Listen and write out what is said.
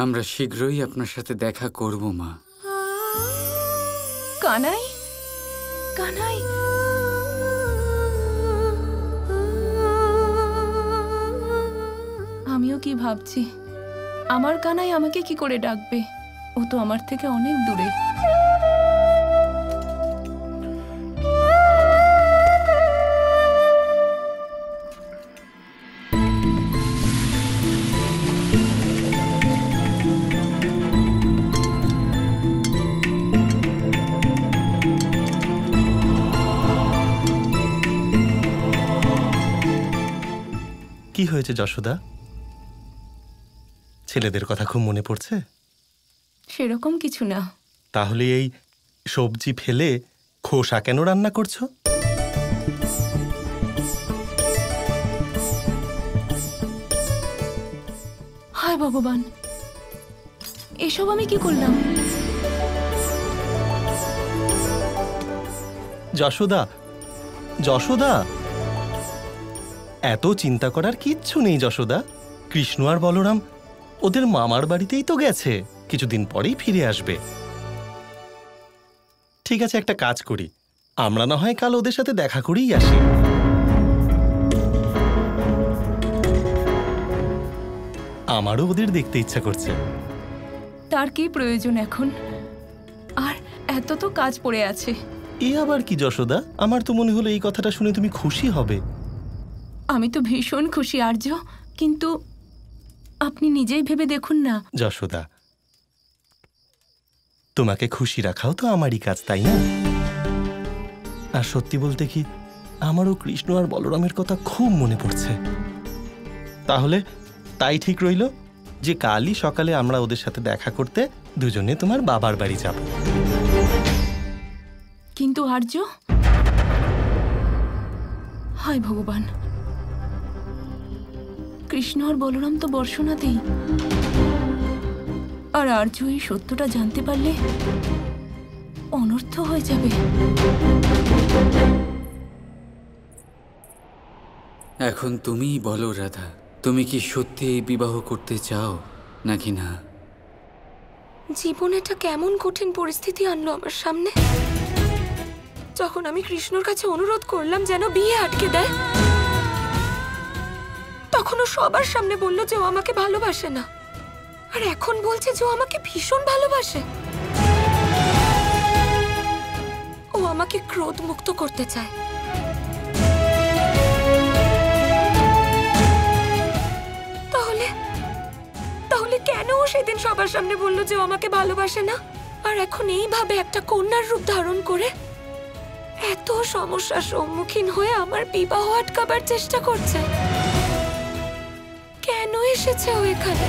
আমরা শীঘ্রই আপনার সাথে দেখা করব মা। কানাই, কানাই, আমিও কি ভাবছি, আমার কানাই আমাকে কি করে ডাকবে? ও তো আমার থেকে অনেক দূরে। কি হয়েছে যশোদা? ছেলেদের কথা খুব মনে পড়ছে? সেরকম কিছু না। তাহলে এই সবজি ফেলে খোসা কেন রান্না করছো? হায় ভগবান, এসব আমি কি করলাম? যশোদা, যশোদা, এত চিন্তা করার কিচ্ছু নেই যশোদা। কৃষ্ণ আর বলরাম ওদের মামার বাড়িতেই তো গেছে, কিছুদিন পরেই ফিরে আসবে। ঠিক আছে, একটা কাজ করি, আমরা না হয় কাল ওদের সাথে দেখা করেই আসি। আমারও ওদের দেখতে ইচ্ছা করছে। তার কি প্রয়োজন এখন? আর এত তো কাজ পড়ে আছে। এ আবার কি যশোদা? আমার তো মনে হলো এই কথাটা শুনে তুমি খুশি হবে। আমি তো ভীষণ খুশি আর্য, কিন্তু আপনি নিজেই ভেবে দেখুন না। যশোদা, তোমাকে খুশি রাখাও তো আমারই কাজ, তাই না? আর সত্যি বলতে কি, আমারও কৃষ্ণ আর বলরামের কথা খুব মনে পড়ছে। তাহলে তাই ঠিক রইল যে কালই সকালে আমরা ওদের সাথে দেখা করতে দুজনে তোমার বাবার বাড়ি যাব। কিন্তু আর্য, হায় ভগবান, কৃষ্ণ আর বলরাম তো বর্ষণাতেই। আর আর্য এই সত্যটা জানতে পারলে অনর্থ হয়ে যাবে। এখন তুমিই বলো রাধা, তুমি কি সত্যি এই বিবাহ করতে চাও নাকি না? জীবন এটা কেমন কঠিন পরিস্থিতি আনলো আমার সামনে। যখন আমি কৃষ্ণর কাছে অনুরোধ করলাম যেন বিয়ে আটকে দেয়, তখন ও সবার সামনে বললো যে ও আমাকে ভালোবাসে না। আর এখন বলছে যে ও আমাকে ভীষণ ভালোবাসে। ও আমাকে ক্রোধ মুক্ত করতে চায়। তাহলে তাহলে কেন ও সেদিন সবার সামনে বললো যে ও আমাকে ভালোবাসে না? আর এখন এইভাবে একটা কন্যার রূপ ধারণ করে এত সমস্যার সম্মুখীন হয়ে আমার বিবাহ আটকাবার চেষ্টা করছে। কেন এসেছে ও এখানে?